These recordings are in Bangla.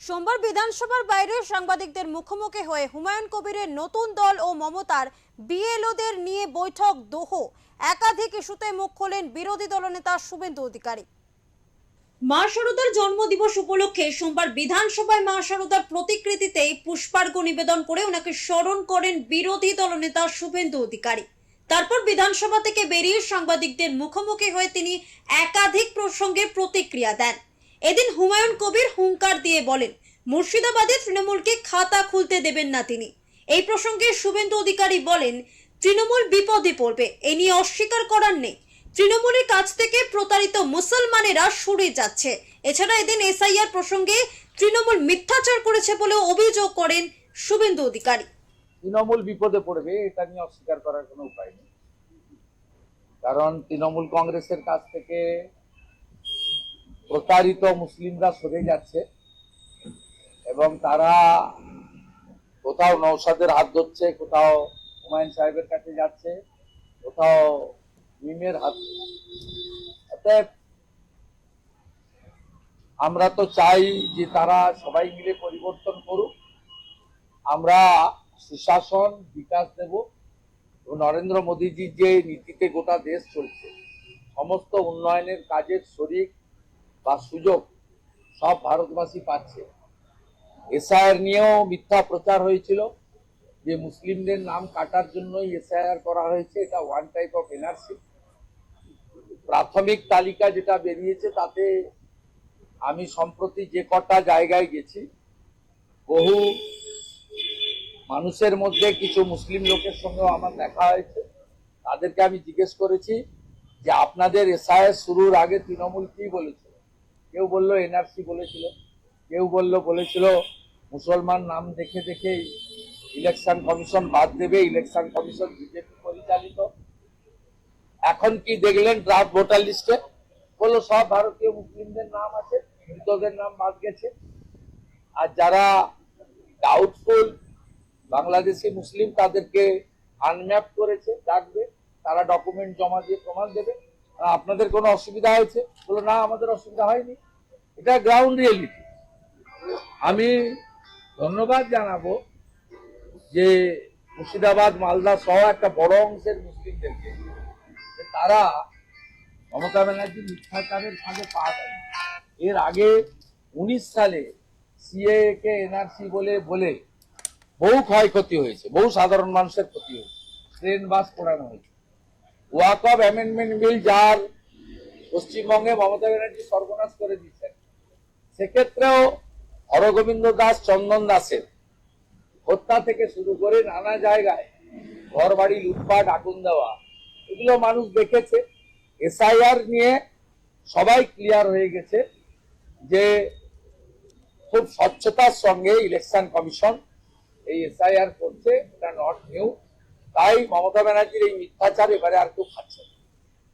সোমবার বিধানসভার বাইরে সাংবাদিকদের মুখোমুখি হয়ে হুমায়ুন কবিরের নতুন দল ও মমতার বিএলওদের নিয়ে বৈঠক দোহ। একাধিক ইস্যুতে মুখ খোলেন বিরোধী দলনেতা শুভেন্দু অধিকারী। মা শারদার জন্মদিবস উপলক্ষে সোমবার বিধানসভায় মা শারদার প্রতিকৃতিতে পুষ্পার্ঘ নিবেদন করে ওনাকে স্মরণ করেন বিরোধী দলনেতা শুভেন্দু অধিকারী। তারপর বিধানসভা থেকে বেরিয়ে সাংবাদিকদের মুখোমুখি হয়ে তিনি একাধিক প্রসঙ্গে প্রতিক্রিয়া দেন। এদিন হুমায়ুন কবির হুঙ্কার দিয়ে বলেন, মুর্শিদাবাদে তৃণমূলকে খাতা খুলতে দেবেন না তিনি। এই প্রসঙ্গে শুভেন্দু অধিকারী বলেন, তৃণমূল বিপদে পড়বে, এ নিয়ে অস্বীকার করার নেই। তৃণমূলের কাছ থেকে প্রতারিত মুসলমানেরা সরে যাচ্ছে। এছাড়া এদিন এসআইআর প্রসঙ্গে তৃণমূল মিথ্যাচার করেছে বলেও অভিযোগ করেন শুভেন্দু অধিকারী। তৃণমূল বিপদে পড়বে এটা নিয়ে অস্বীকার করার কোনো উপায় নেই, কারণ তৃণমূল কংগ্রেসের কাছ থেকে প্রতারিত মুসলিমরা সরে যাচ্ছে এবং তারা কোথাও নওশাদের হাত ধরছে, কোথাও হুমায়ুন সাহেবের কাছে যাচ্ছে, কোথাও মিমের হাত। অতএব আমরা তো চাই যে তারা সবাই মিলে পরিবর্তন করুক, আমরা সুশাসন বিকাশ দেব। নরেন্দ্র মোদীজির যে নীতিতে গোটা দেশ চলছে, সমস্ত উন্নয়নের কাজের শরিক বা সুযোগ সব ভারতবাসী পাচ্ছে। এসআইআর নিয়েও মিথ্যা প্রচার হয়েছিল যে মুসলিমদের নাম কাটার জন্যই এসআইআর করা হয়েছে, এটা ওয়ান টাইপ অফ এনআরসি। প্রাথমিক তালিকা যেটা বেরিয়েছে তাতে আমি সম্প্রতি যে কটা জায়গায় গেছি, বহু মানুষের মধ্যে কিছু মুসলিম লোকের সঙ্গেও আমার দেখা হয়েছে। তাদেরকে আমি জিজ্ঞেস করেছি যে আপনাদের এসআইআর শুরুর আগে তৃণমূল কি বলেছিল। কেউ বলল এনআরসি বলেছিল, কেউ বলেছিল মুসলমান নাম দেখে দেখে ইলেকশন কমিশন বাদ দেবে, ইলেকশন কমিশন বিজেপি পরিচালিত। এখন কি দেখলেন ড্রাফট ভোটার লিস্টে? বললো সব ভারতীয় মুসলিমদের নাম আছে, মৃতদের নাম বাদ গেছে। আর যারা ডাউটফুল বাংলাদেশি মুসলিম তাদেরকে আনম্যাপ করেছে, ডাকবে, তারা ডকুমেন্ট জমা দিয়ে প্রমাণ দেবে। আপনাদের কোনো অসুবিধা হয়েছে? বলো না, আমাদের অসুবিধা হয়নি। এটা গ্রাউন্ড রিয়েলিটি। আমি ধন্যবাদ জানাবো যে মুর্শিদাবাদ, মালদা সহ একটা বড় অংশের মুসলিমদেরকে, তারা মমতা ব্যানার্জি মিথ্যাচারের ফাঁদে পা দেয়। এর আগে 19 সালে সিএ কে এনআরসি বলে বহু ক্ষয়ক্ষতি হয়েছে, বহু সাধারণ মানুষের ক্ষতি হয়েছে, ট্রেন বাস পোড়ানো হয়েছে। ওয়াকফ অ্যামেন্ডমেন্ট বিল যার পশ্চিমবঙ্গে মমতা ব্যানার্জি সর্বনাশ করে দিচ্ছেন, সেক্ষেত্রেও হরগোবিন্দ দাস, চন্দন দাসের হত্যা থেকে শুরু করে নানা জায়গায় ঘর বাড়ি লুটপাট, আগুন দেওয়া, এগুলো মানুষ দেখেছে। এসআইআর নিয়ে সবাই ক্লিয়ার হয়ে গেছে যে খুব স্বচ্ছতার সঙ্গে ইলেকশন কমিশন এই এসআইআর করছে, এটা নট নিউ। তাই মমতা ব্যানার্জির এই মিথ্যাচার এবারে আর কেউ খাচ্ছে না।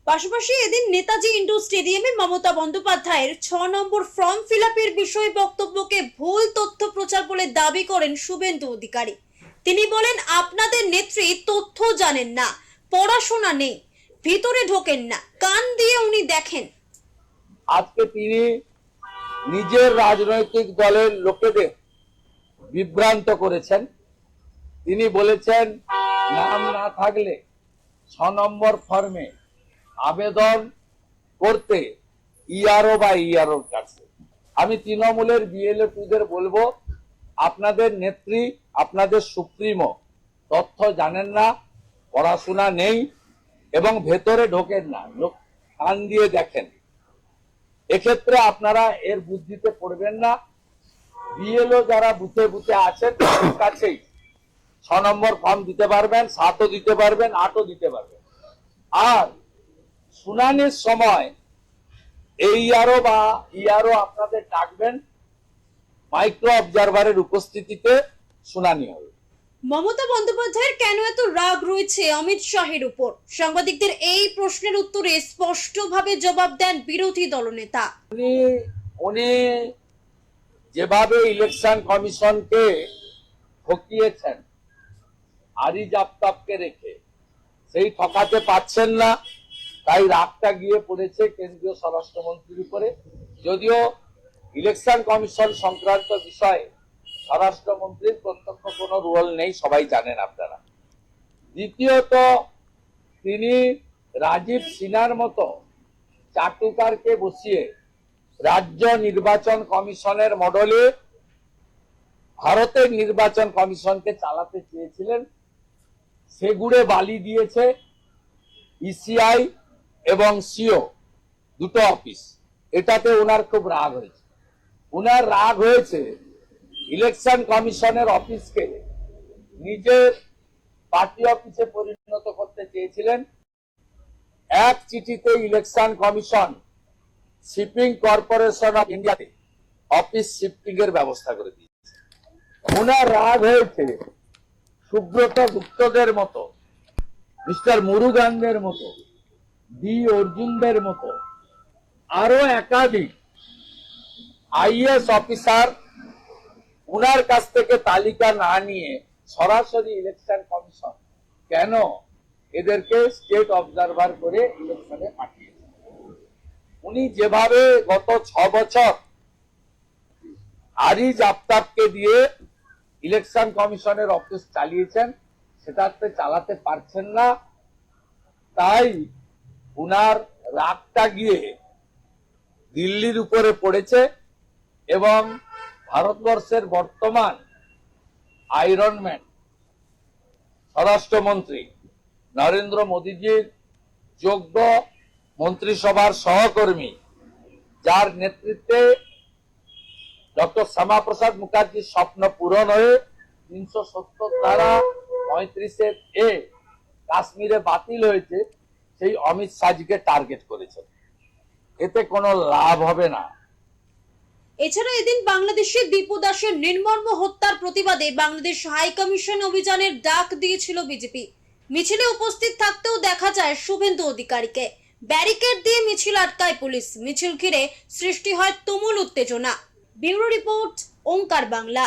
পাশাপাশি এদিন নেতাজি ইন্ডোর স্টেডিয়ামে মমতা বন্দ্যোপাধ্যায়ের 6 নম্বর ফর্ম ফিল-আপের বিষয়ে বক্তব্যকে ভুল তথ্য প্রচার বলে দাবি করেন শুভেন্দু অধিকারী। তিনি বলেন, আপনাদের নেত্রী তথ্য জানেন না, পড়াশোনা নেই, ভিতরে ঢোকেন না, কান দিয়ে উনি দেখেন। আজকে তিনি নিজের রাজনৈতিক দলের লোকেদের বিভ্রান্ত করেছেন। তিনি বলেছেন নাম না থাকলে 6 নম্বর ফর্মে আবেদন করতে ইআরও বা ইআরওর কাছে। আমি তৃণমূলের বিএলও-দের বলবো, আপনাদের নেত্রী, আপনাদের সুপ্রিমো তথ্য জানেন না, পড়াশোনা নেই এবং ভেতরে ঢোকেন না, কান দিয়ে দেখেন। এক্ষেত্রে আপনারা এর বুদ্ধিতে পড়বেন না। বিএলও যারা বুথে বুথে আছেন তাদের কাছেই 6 নম্বর ফর্ম দিতে পারবেন, 7ও দিতে পারবেন, 8ও দিতে পারবেন। আর শুনানির সময় এইআরও বা ইআরও আপনাদের ডাকবেন, মাইক্রো অবজারভারের উপস্থিতিতে শুনানি হবে। মমতা বন্দ্যোপাধ্যায়ের কেন এত রাগ রয়েছে অমিত শাহের উপর? সাংবাদিকদের এই প্রশ্নের উত্তরে স্পষ্টভাবে জবাব দেন বিরোধী দলনেতা। উনি যেভাবে ইলেকশন কমিশনকে ঠকিয়েছেন আরিজ আফতাবকে রেখে, সেই ঠকাতে পারছেন না, তাই রাগটা গিয়ে পড়েছে কেন্দ্রীয় স্বরাষ্ট্রমন্ত্রীর উপরে। যদিও ইলেকশন কমিশন সংক্রান্ত বিষয়ে স্বরাষ্ট্রমন্ত্রীর প্রত্যক্ষ কোনো রোল নেই, সবাই জানেন আপনারা। দ্বিতীয়ত, তিনি রাজীব সিনহার মতো চাটুকারকে বসিয়ে রাজ্য নির্বাচন কমিশনের মডেলে ভারতের নির্বাচন কমিশনকে চালাতে চেয়েছিলেন। সেগুড়ে বালি দিয়েছে ইসিআই এবং সিও দুটো অফিস। এটাতে ওনার খুব রাগ হয়েছে। ওনার রাগ হয়েছে ইলেকশন কমিশনের অফিসকে নিজের পার্টি অফিসে পরিণত করতে চেয়েছিলেন। এক চিঠিতে election commission shipping corporation of ইন্ডিয়াতে অফিস শিফটিং এর ব্যবস্থা করে দিয়েছে। ওনার রাগ হয়েছে সুব্রত গুপ্তদের মতো, মিস্টার মুরুগানদের মতো, ডি অর্জুনদের মতো আরো একাধিক আইএস অফিসার ওনার কাছ থেকে তালিকা না নিয়ে সরাসরি ইলেকশন কমিশন কেন এদেরকে স্টেট অবজারভার করে ইলেকশনে পাঠিয়েছে। উনি যেভাবে গত 6 বছর আরিজ আফতাবকে দিয়ে ইলেকশন কমিশনের অফিস চালিয়েছেন, সেটাতে চালাতে পারছেন না। তাই উনার রাগটা গিয়ে দিল্লির উপরে পড়েছে এবং ভারতবর্ষের বর্তমান আয়রনম্যান স্বরাষ্ট্রমন্ত্রী নরেন্দ্র মোদীজির যোগ্য মন্ত্রিসভার সহকর্মী, যার নেতৃত্বে ডক্টর শ্যামাপ্রসাদ মুখার্জির স্বপ্ন পূরণ হয়ে 370 ধারা 35 এ কাশ্মীরে বাতিল হয়েছে, সেই অমিত শাহজিকে টার্গেট করেছে। এতে কোনো লাভ হবে না। এছাড়া এদিন বাংলাদেশে দীপু দাসের নির্মম হত্যার প্রতিবাদে বাংলাদেশ হাই কমিশন অভিযানের ডাক দিয়েছিল বিজেপি। মিছিলে উপস্থিত থাকতেও দেখা যায় শুভেন্দু অধিকারীকে। ব্যারিকেড দিয়ে মিছিল আটকায় পুলিশ। মিছিল ঘিরে সৃষ্টি হয় তুমুল উত্তেজনা। ব্যুরো রিপোর্ট, ওঙ্কার বাংলা।